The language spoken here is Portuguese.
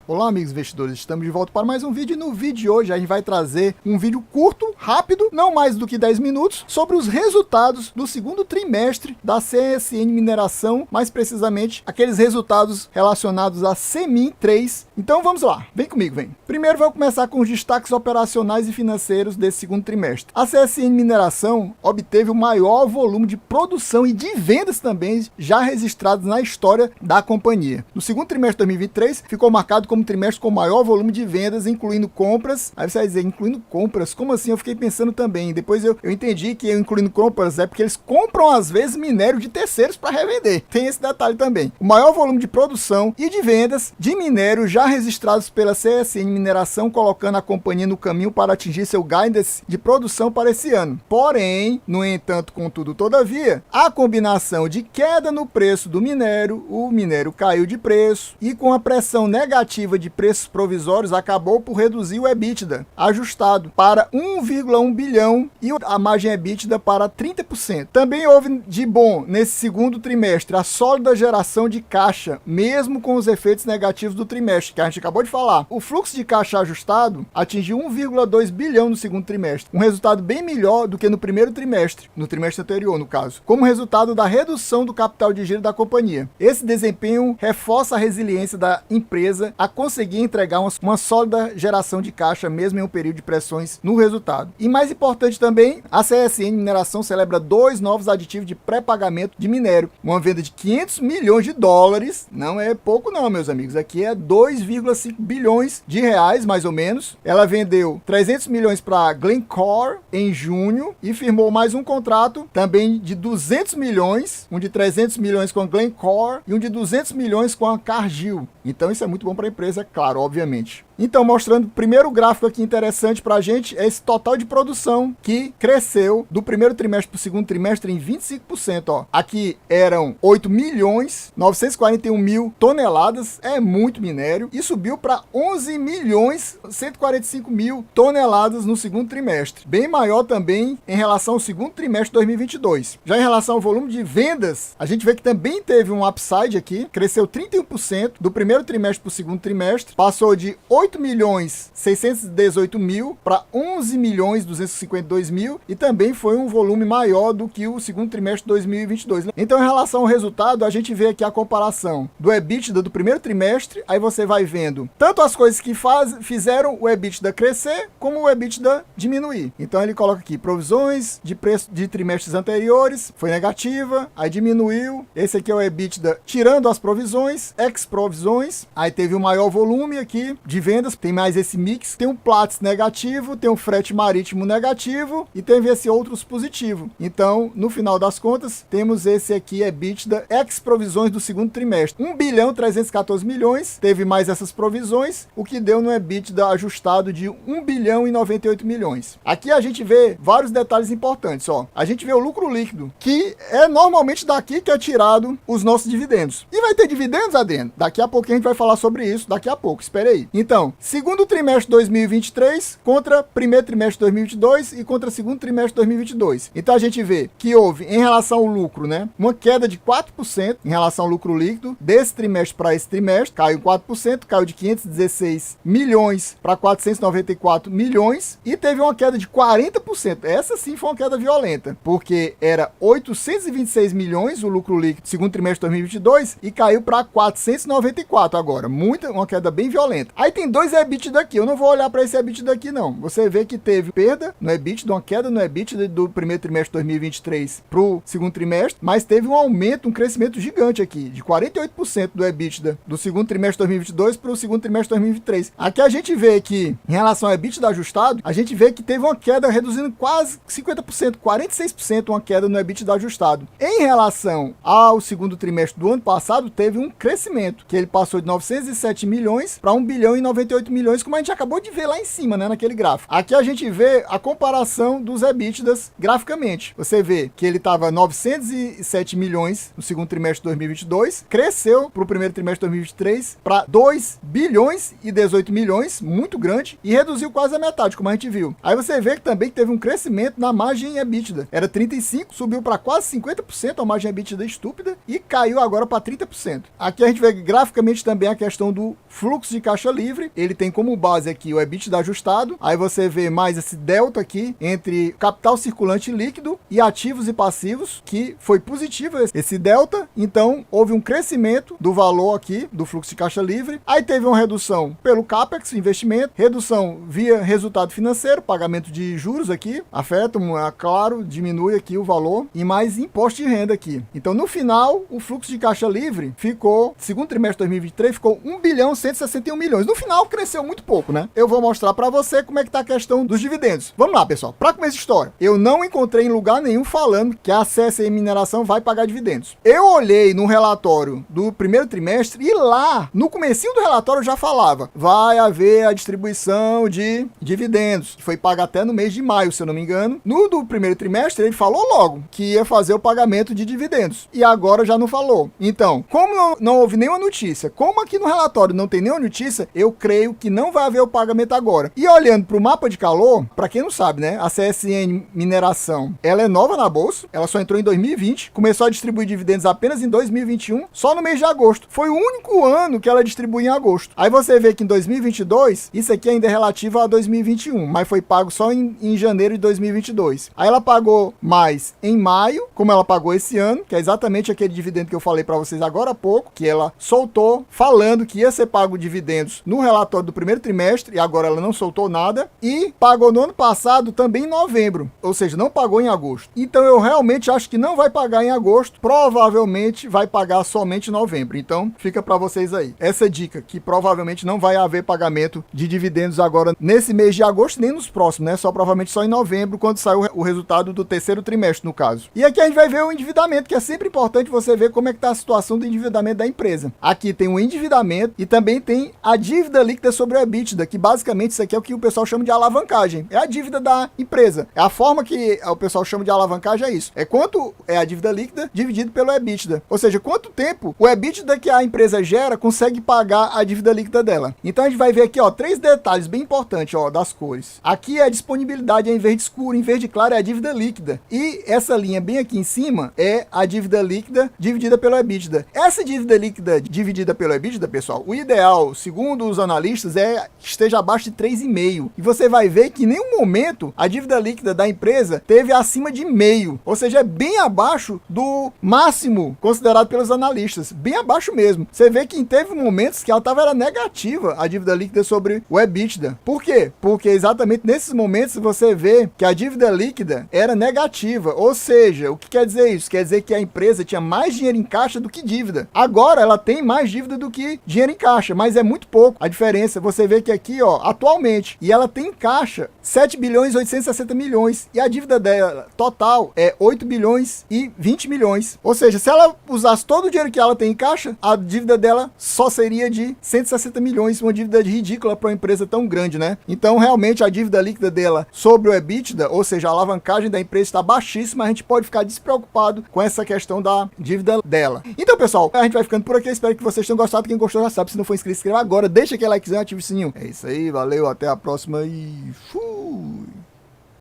Olá amigos investidores, estamos de volta para mais um vídeo e no vídeo de hoje a gente vai trazer um vídeo curto, rápido, não mais do que 10 minutos, sobre os resultados do segundo trimestre da CSN Mineração, mais precisamente aqueles resultados relacionados a CEMIN 3. Então vamos lá, vem comigo, vem. Primeiro vamos começar com os destaques operacionais e financeiros desse segundo trimestre. A CSN Mineração obteve o maior volume de produção e de vendas também já registrados na história da companhia. No segundo trimestre de 2023 ficou marcado como trimestre com maior volume de vendas, incluindo compras. Aí você vai dizer, incluindo compras? Como assim? Eu fiquei pensando também. Depois eu entendi que incluindo compras é porque eles compram às vezes minério de terceiros para revender. Tem esse detalhe também. O maior volume de produção e de vendas de minério já registrados pela CSN Mineração, colocando a companhia no caminho para atingir seu guidance de produção para esse ano. Porém, no entanto, contudo, todavia, a combinação de queda no preço do minério, o minério caiu de preço e com a pressão negativa de preços provisórios acabou por reduzir o EBITDA ajustado para 1,1 bilhão e a margem EBITDA para 30%. Também houve de bom nesse segundo trimestre a sólida geração de caixa, mesmo com os efeitos negativos do trimestre, que a gente acabou de falar. O fluxo de caixa ajustado atingiu 1,2 bilhão no segundo trimestre, um resultado bem melhor do que no primeiro trimestre, no trimestre anterior no caso, como resultado da redução do capital de giro da companhia. Esse desempenho reforça a resiliência da empresa a conseguir entregar uma sólida geração de caixa mesmo em um período de pressões no resultado. E mais importante também, a CSN Mineração celebra 2 novos aditivos de pré-pagamento de minério, uma venda de 500 milhões de dólares, não é pouco não, meus amigos, aqui é 2,5 bilhões de reais mais ou menos. Ela vendeu 300 milhões para Glencore em junho e firmou mais um contrato também de 200 milhões, um de 300 milhões com a Glencore e um de 200 milhões com a Cargill. Então isso é muito bom para a empresa, é claro, obviamente. Então, mostrando o primeiro gráfico aqui interessante para a gente, é esse total de produção que cresceu do primeiro trimestre para o segundo trimestre em 25%. Ó. Aqui eram 8 milhões 941 mil toneladas, é muito minério, e subiu para 11 milhões 145 mil toneladas no segundo trimestre. Bem maior também em relação ao segundo trimestre de 2022. Já em relação ao volume de vendas, a gente vê que também teve um upside aqui, cresceu 31% do primeiro trimestre para o segundo trimestre, passou de 8 milhões 618 mil para 11 milhões 252 mil e também foi um volume maior do que o segundo trimestre de 2022. Então, em relação ao resultado, a gente vê aqui a comparação do EBITDA do primeiro trimestre, aí você vai vendo tanto as coisas que fizeram o EBITDA crescer, como o EBITDA diminuir. Então, ele coloca aqui, provisões de preço de trimestres anteriores, foi negativa, aí diminuiu, esse aqui é o EBITDA tirando as provisões, ex-provisões, aí teve o maior volume aqui de vendas, tem mais esse mix, tem um Platts negativo, tem um frete marítimo negativo e teve esse outros positivo. Então, no final das contas, temos esse aqui, EBITDA, ex-provisões do segundo trimestre. 1 bilhão 314 milhões, teve mais essas provisões, o que deu no EBITDA ajustado de 1 bilhão e 98 milhões. Aqui a gente vê vários detalhes importantes, ó. A gente vê o lucro líquido, que é normalmente daqui que é tirado os nossos dividendos. E vai ter dividendos, Adriano? Daqui a pouco a gente vai falar sobre isso, daqui a pouco, espere aí. Então, segundo trimestre de 2023 contra primeiro trimestre de 2022 e contra segundo trimestre de 2022. Então a gente vê que houve, em relação ao lucro, né, uma queda de 4% em relação ao lucro líquido desse trimestre para esse trimestre, caiu 4%, caiu de 516 milhões para 494 milhões e teve uma queda de 40%. Essa sim foi uma queda violenta, porque era 826 milhões o lucro líquido segundo trimestre de 2022 e caiu para 494 agora, uma queda bem violenta. Aí tem dois EBITDA aqui, eu não vou olhar para esse EBITDA aqui não. Você vê que teve perda no EBITDA, uma queda no EBITDA do primeiro trimestre de 2023 para o segundo trimestre, mas teve um aumento, um crescimento gigante aqui, de 48% do EBITDA do segundo trimestre de 2022 para o segundo trimestre de 2023. Aqui a gente vê que, em relação ao EBITDA ajustado, a gente vê que teve uma queda reduzindo quase 50%, 46% uma queda no EBITDA ajustado. Em relação ao segundo trimestre do ano passado, teve um crescimento, que ele passou de 907 milhões para 1 bilhão e 90 98 milhões, como a gente acabou de ver lá em cima, né, naquele gráfico. Aqui a gente vê a comparação dos EBITDAs graficamente. Você vê que ele estava 907 milhões no segundo trimestre de 2022, cresceu para o primeiro trimestre de 2023 para 2 bilhões e 18 milhões, muito grande, e reduziu quase a metade, como a gente viu. Aí você vê que também teve um crescimento na margem EBITDA. Era 35, subiu para quase 50% a margem EBITDA estúpida e caiu agora para 30%. Aqui a gente vê graficamente também a questão do fluxo de caixa livre. Ele tem como base aqui o EBITDA ajustado. Aí você vê mais esse delta aqui entre capital circulante líquido e ativos e passivos, que foi positivo esse delta. Então houve um crescimento do valor aqui do fluxo de caixa livre. Aí teve uma redução pelo CAPEX, investimento, redução via resultado financeiro, pagamento de juros aqui, afeta, claro, diminui aqui o valor, e mais imposto de renda aqui. Então no final, o fluxo de caixa livre ficou, segundo trimestre de 2023, ficou 1 bilhão 161 milhões. No final, cresceu muito pouco, né? Eu vou mostrar para você como é que tá a questão dos dividendos. Vamos lá, pessoal. Para começar a história, eu não encontrei em lugar nenhum falando que a CSN Mineração vai pagar dividendos. Eu olhei no relatório do primeiro trimestre e lá, no comecinho do relatório, já falava, vai haver a distribuição de dividendos, que foi pago até no mês de maio, se eu não me engano. No do primeiro trimestre, ele falou logo que ia fazer o pagamento de dividendos. E agora já não falou. Então, como não houve nenhuma notícia, como aqui no relatório não tem nenhuma notícia, eu creio que não vai haver o pagamento agora. E olhando para o mapa de calor, para quem não sabe, né, a CSN Mineração, ela é nova na bolsa, ela só entrou em 2020, começou a distribuir dividendos apenas em 2021, só no mês de agosto. Foi o único ano que ela distribuiu em agosto. Aí você vê que em 2022, isso aqui ainda é relativo a 2021, mas foi pago só em janeiro de 2022. Aí ela pagou mais em maio, como ela pagou esse ano, que é exatamente aquele dividendo que eu falei para vocês agora há pouco, que ela soltou falando que ia ser pago dividendos no relatório do primeiro trimestre, e agora ela não soltou nada, e pagou no ano passado também em novembro, ou seja, não pagou em agosto. Então eu realmente acho que não vai pagar em agosto, provavelmente vai pagar somente em novembro. Então fica para vocês aí essa dica, que provavelmente não vai haver pagamento de dividendos agora nesse mês de agosto, nem nos próximos, né? Provavelmente só em novembro, quando sair o resultado do terceiro trimestre, no caso. E aqui a gente vai ver o endividamento, que é sempre importante você ver como é que está a situação do endividamento da empresa. Aqui tem o endividamento e também tem a dívida líquida sobre o EBITDA, que basicamente isso aqui é o que o pessoal chama de alavancagem. É a dívida da empresa. É a forma que o pessoal chama de alavancagem, é isso. É quanto é a dívida líquida dividido pelo EBITDA. Ou seja, quanto tempo o EBITDA que a empresa gera consegue pagar a dívida líquida dela. Então a gente vai ver aqui, ó, 3 detalhes bem importantes, ó, das cores. Aqui é a disponibilidade em verde escuro, em verde claro é a dívida líquida. E essa linha bem aqui em cima é a dívida líquida dividida pelo EBITDA. Essa dívida líquida dividida pelo EBITDA, pessoal, o ideal, segundo os analistas, é que esteja abaixo de 3,5. E você vai ver que em nenhum momento a dívida líquida da empresa teve acima de meio. Ou seja, é bem abaixo do máximo considerado pelos analistas. Bem abaixo mesmo. Você vê que teve momentos que ela era negativa, a dívida líquida sobre o EBITDA. Por quê? Porque exatamente nesses momentos você vê que a dívida líquida era negativa. Ou seja, o que quer dizer isso? Quer dizer que a empresa tinha mais dinheiro em caixa do que dívida. Agora ela tem mais dívida do que dinheiro em caixa, mas é muito pouco a diferença. Você vê que aqui, ó, atualmente, e ela tem em caixa 7 bilhões e 860 milhões, e a dívida dela total é 8 bilhões e 20 milhões. Ou seja, se ela usasse todo o dinheiro que ela tem em caixa, a dívida dela só seria de 160 milhões, uma dívida ridícula para uma empresa tão grande, né? Então, realmente, a dívida líquida dela sobre o EBITDA, ou seja, a alavancagem da empresa está baixíssima, a gente pode ficar despreocupado com essa questão da dívida dela. Então, pessoal, a gente vai ficando por aqui, espero que vocês tenham gostado. Quem gostou já sabe, se não for inscrito, se inscreva agora, deixa aquele likezão e ativa o sininho. É isso aí, valeu, até a próxima e fui!